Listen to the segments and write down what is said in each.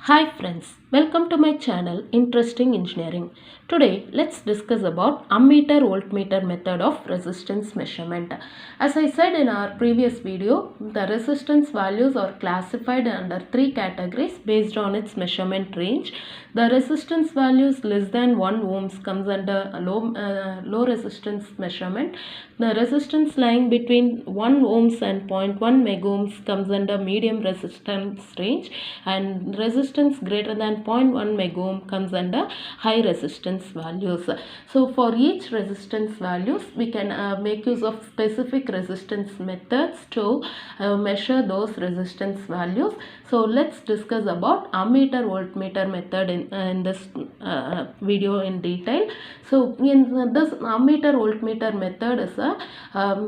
Hi friends, welcome to my channel Interesting Engineering. Today let's discuss about ammeter voltmeter method of resistance measurement. As I said in our previous video, the resistance values are classified under three categories based on its measurement range. The resistance values less than 1 ohms comes under a low resistance measurement. The resistance lying between 1 ohms and 0.1 megohms comes under medium resistance range, and resistance greater than 0.1 megohm comes under high resistance values. So for each resistance values we can make use of specific resistance methods to measure those resistance values. So let's discuss about ammeter voltmeter method in this video in detail. So in this ammeter voltmeter method is a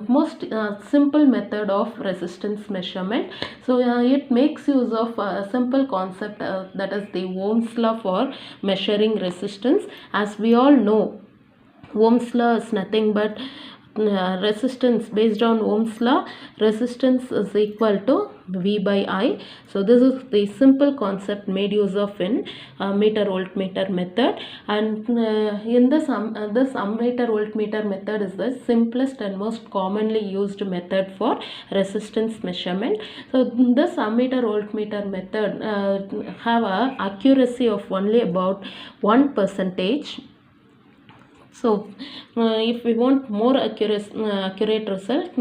most simple method of resistance measurement. So it makes use of a simple concept that is the Ohm's law for measuring resistance. As we all know, Ohm's law is nothing but resistance. Based on Ohm's law, resistance is equal to V by I. So this is the simple concept made use of in ammeter voltmeter method, and in this ammeter voltmeter method is the simplest and most commonly used method for resistance measurement. So this ammeter voltmeter method have a accuracy of only about 1%. So if we want more accurate result,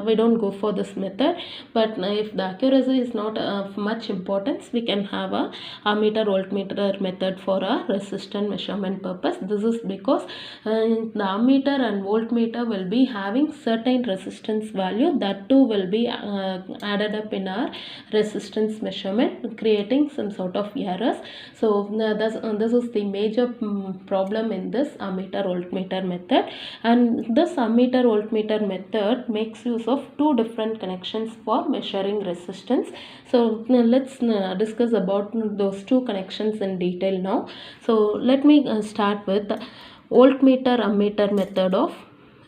we don't go for this method. But if the accuracy is not of much importance, we can have a ammeter voltmeter method for a resistance measurement purpose. This is because the ammeter and voltmeter will be having certain resistance value that too will be added up in our resistance measurement, creating some sort of errors. So this is the major problem in this ammeter voltmeter method, and this ammeter voltmeter method makes use of two different connections for measuring resistance. So let's discuss about those two connections in detail now. So let me start with voltmeter ammeter method of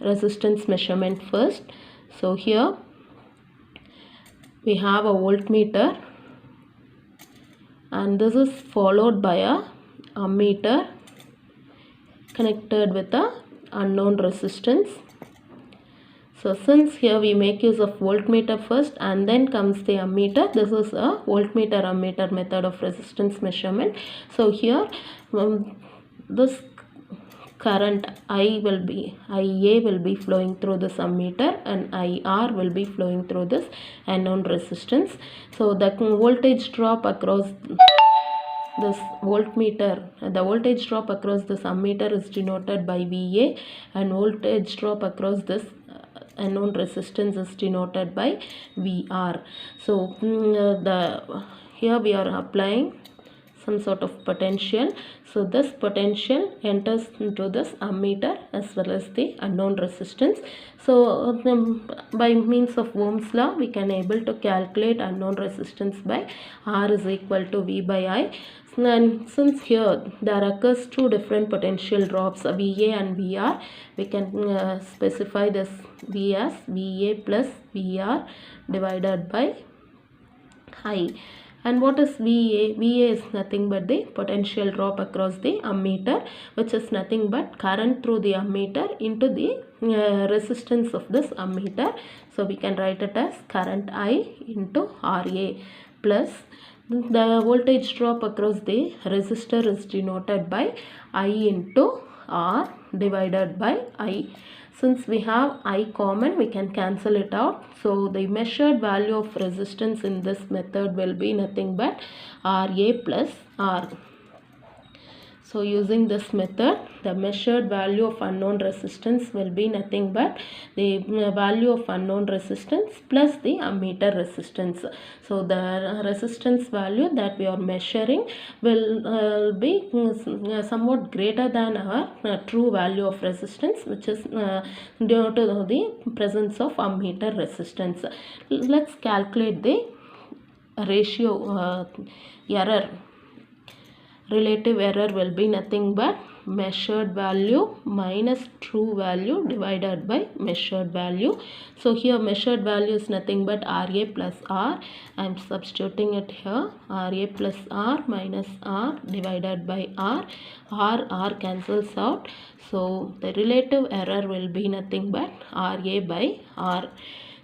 resistance measurement first. So here we have a voltmeter, and this is followed by a ammeter connected with a unknown resistance. So since here we make use of voltmeter first and then comes the ammeter, this is a voltmeter ammeter method of resistance measurement. So here this current IA will be flowing through this ammeter, and IR will be flowing through this unknown resistance. So the voltage drop across this voltmeter, the voltage drop across this ammeter is denoted by VA, and voltage drop across this unknown resistance is denoted by VR. So here we are applying some sort of potential. So this potential enters into this ammeter as well as the unknown resistance. So by means of Ohm's law, we can able to calculate unknown resistance by R is equal to V by I. And since here there occurs two different potential drops, VA and VR, we can specify this V as VA plus VR divided by I. And what is VA? VA is nothing but the potential drop across the ammeter, which is nothing but current through the ammeter into the resistance of this ammeter. So we can write it as current I into RA, plus the voltage drop across the resistor is denoted by I into R divided by I. Since we have I common, we can cancel it out. So the measured value of resistance in this method will be nothing but RA plus R. So using this method, the measured value of unknown resistance will be nothing but the value of unknown resistance plus the ammeter resistance. So the resistance value that we are measuring will be somewhat greater than our true value of resistance, which is due to the presence of ammeter resistance. Let's calculate the ratio error. relative error will be nothing but measured value minus true value divided by measured value. So here measured value is nothing but RA plus R. I am substituting it here. RA plus R minus R divided by R. R cancels out. So the relative error will be nothing but RA by R.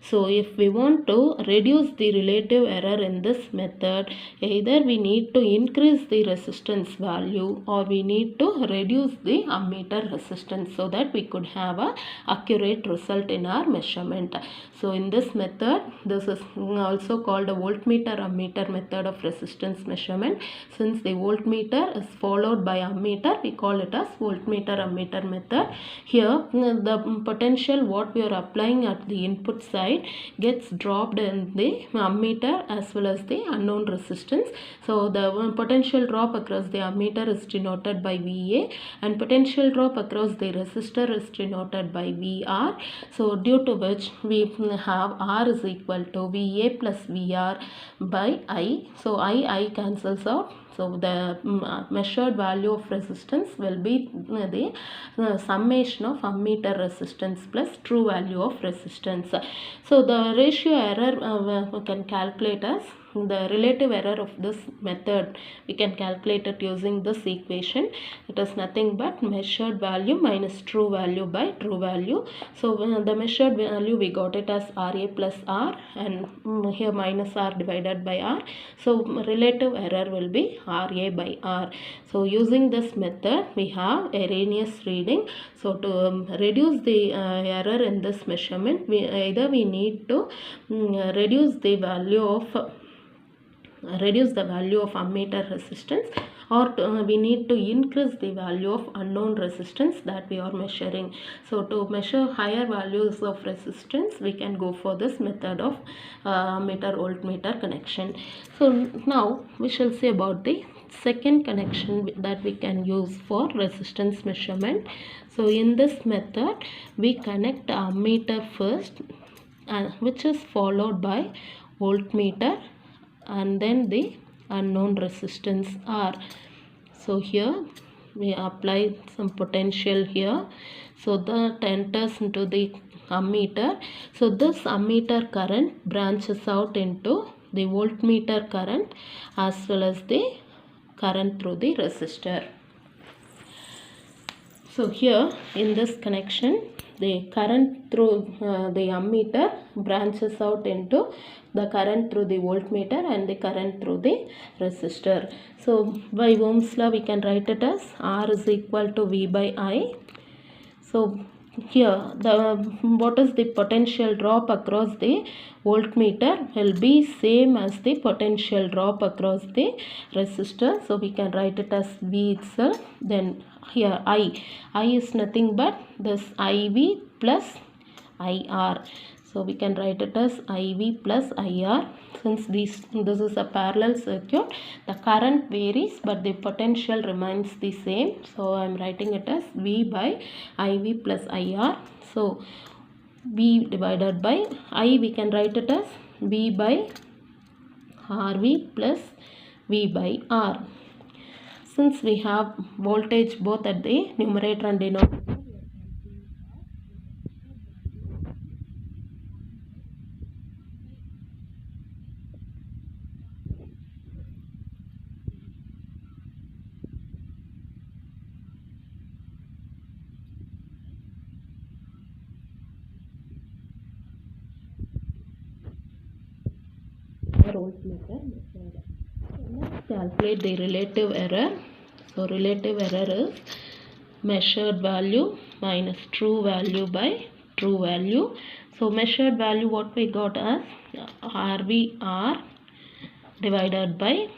So if we want to reduce the relative error in this method, either we need to increase the resistance value or we need to reduce the ammeter resistance so that we could have a accurate result in our measurement. So in this method, this is also called a voltmeter-ammeter method of resistance measurement. Since the voltmeter is followed by ammeter, we call it as voltmeter-ammeter method. Here the potential what we are applying at the input side gets dropped in the ammeter as well as the unknown resistance. So the potential drop across the ammeter is denoted by VA and potential drop across the resistor is denoted by VR. So due to which we have R is equal to VA plus VR by I. So I cancels out. So the measured value of resistance will be the summation of ammeter resistance plus true value of resistance. So the ratio error we can calculate as the relative error of this method. We can calculate it using this equation. It is nothing but measured value minus true value by true value. So the measured value we got it as RA plus R and here minus R divided by R. So relative error will be RA by R. So using this method we have erroneous reading. So to reduce the error in this measurement, either we need to reduce the value of ammeter resistance or we need to increase the value of unknown resistance that we are measuring. So to measure higher values of resistance, we can go for this method of ammeter voltmeter connection. So now we shall see about the second connection that we can use for resistance measurement. So in this method we connect the ammeter first, which is followed by voltmeter and then the unknown resistance R. So here we apply some potential here, so that enters into the ammeter. So this ammeter current branches out into the voltmeter current as well as the current through the resistor. So here in this connection, the current through the ammeter branches out into the current through the voltmeter and the current through the resistor. So by Ohm's law we can write it as R is equal to V by I. So here what is the potential drop across the voltmeter will be same as the potential drop across the resistor. So we can write it as V itself. Then here I is nothing but this IV plus IR. So we can write it as IV plus IR. Since this is a parallel circuit, the current varies but the potential remains the same. So I am writing it as V by IV plus IR. So V divided by I, we can write it as V by RV plus V by R. Since we have voltage both at the numerator and denominator, voltmeter method. So let's calculate the relative error. So relative error is measured value minus true value by true value. So measured value what we got as RVR divided by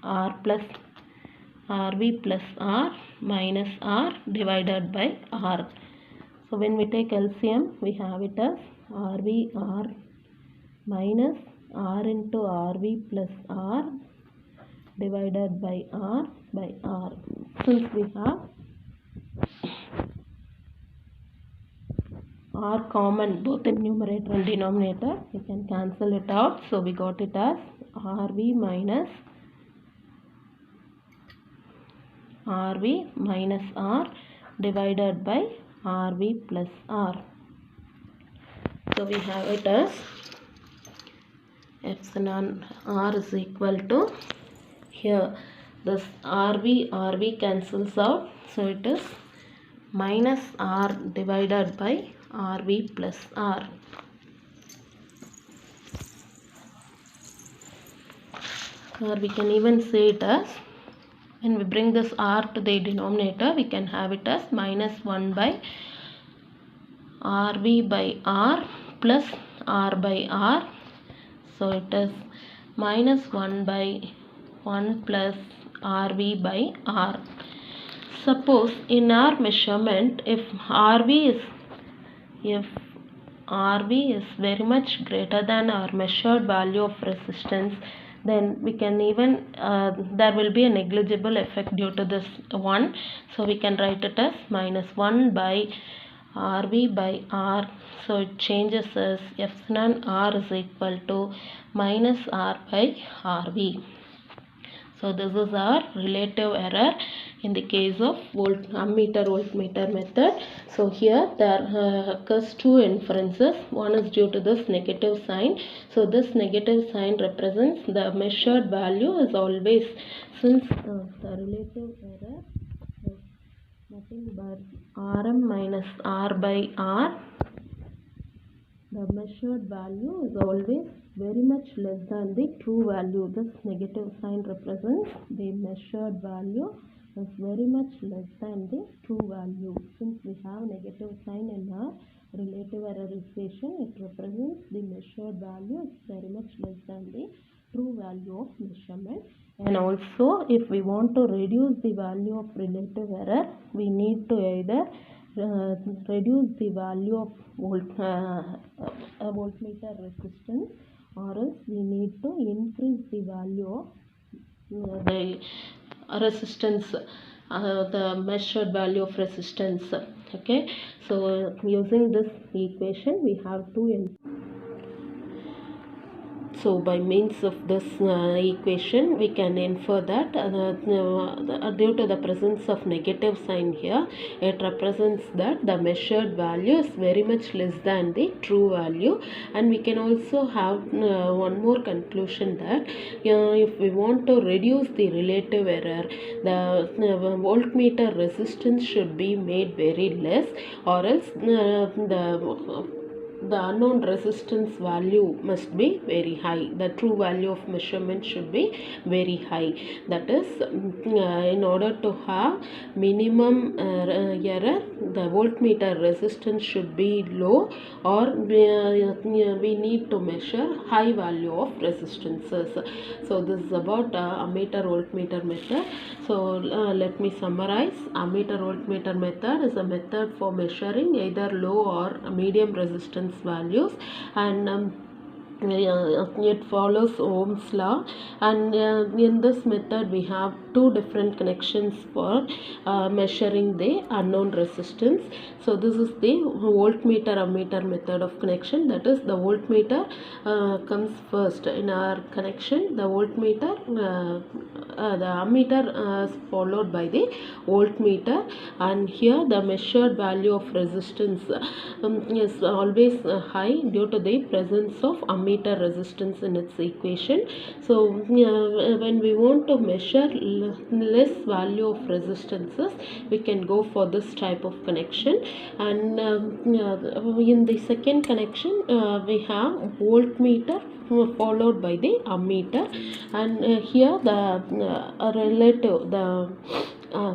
R plus RV plus R minus R divided by R. So when we take LCM, we have it as RVR minus R into RV plus R divided by R by R. Since we have R common both in numerator and denominator, we can cancel it out. So we got it as RV minus RV minus R divided by RV plus R. So we have it as epsilon R is equal to, here this RV cancels out, so it is minus R divided by RV plus R. Or we can even say it as, when we bring this R to the denominator, we can have it as minus 1 by RV by R plus R by R. So it is minus 1 by 1 plus RV by R. Suppose in our measurement, if RV is very much greater than our measured value of resistance, then we can even there will be a negligible effect due to this 1. So we can write it as minus 1 by RV by R. So it changes as epsilon R is equal to minus R by RV. So this is our relative error in the case of ammeter voltmeter method. So here there occurs two inferences. One is due to this negative sign. So this negative sign represents the measured value is always, since the relative error is nothing but Rm minus R by R, the measured value is always very much less than the true value. This negative sign represents the measured value is very much less than the true value. Since we have negative sign in our relative error equation, it represents the measured value is very much less than the true value of measurement. And also, if we want to reduce the value of relative error, we need to either reduce the value of voltmeter resistance, or else we need to increase the value of the resistance, the measured value of resistance. Okay, so using this equation we have two. So by means of this equation, we can infer that due to the presence of negative sign here, it represents that the measured value is very much less than the true value. And we can also have one more conclusion that if we want to reduce the relative error, the voltmeter resistance should be made very less, or else the unknown resistance value must be very high. The true value of measurement should be very high. That is, in order to have minimum error, the voltmeter resistance should be low, or we need to measure high value of resistances. So this is about ammeter voltmeter method. So let me summarize. Ammeter voltmeter method is a method for measuring either low or medium resistance values, and it follows Ohm's law. And in this method we have two different connections for measuring the unknown resistance. So this is the voltmeter ammeter method of connection. That is, the voltmeter comes first in our connection. The voltmeter, the ammeter is followed by the voltmeter, and here the measured value of resistance is always high due to the presence of ammeter resistance in its equation. So when we want to measure less value of resistances, we can go for this type of connection. And in the second connection we have voltmeter followed by the ammeter, and here the relative, the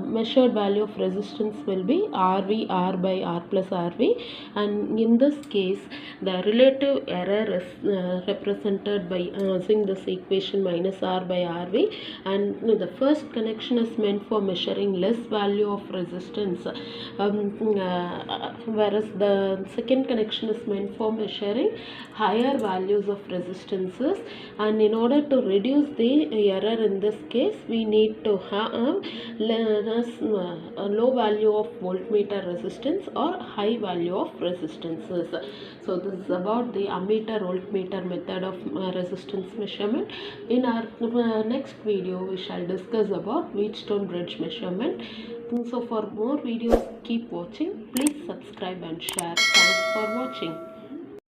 measured value of resistance will be RV, R by R plus RV, and in this case the relative error is represented by using this equation minus R by RV, and the first connection is meant for measuring less value of resistance, whereas the second connection is meant for measuring higher values of resistances. And in order to reduce the error in this case, we need to have a low value of voltmeter resistance or high value of resistances. So this is about the ammeter voltmeter method of resistance measurement. In our next video we shall discuss about Wheatstone bridge measurement. So for more videos, keep watching. Please subscribe and share. Thanks for watching.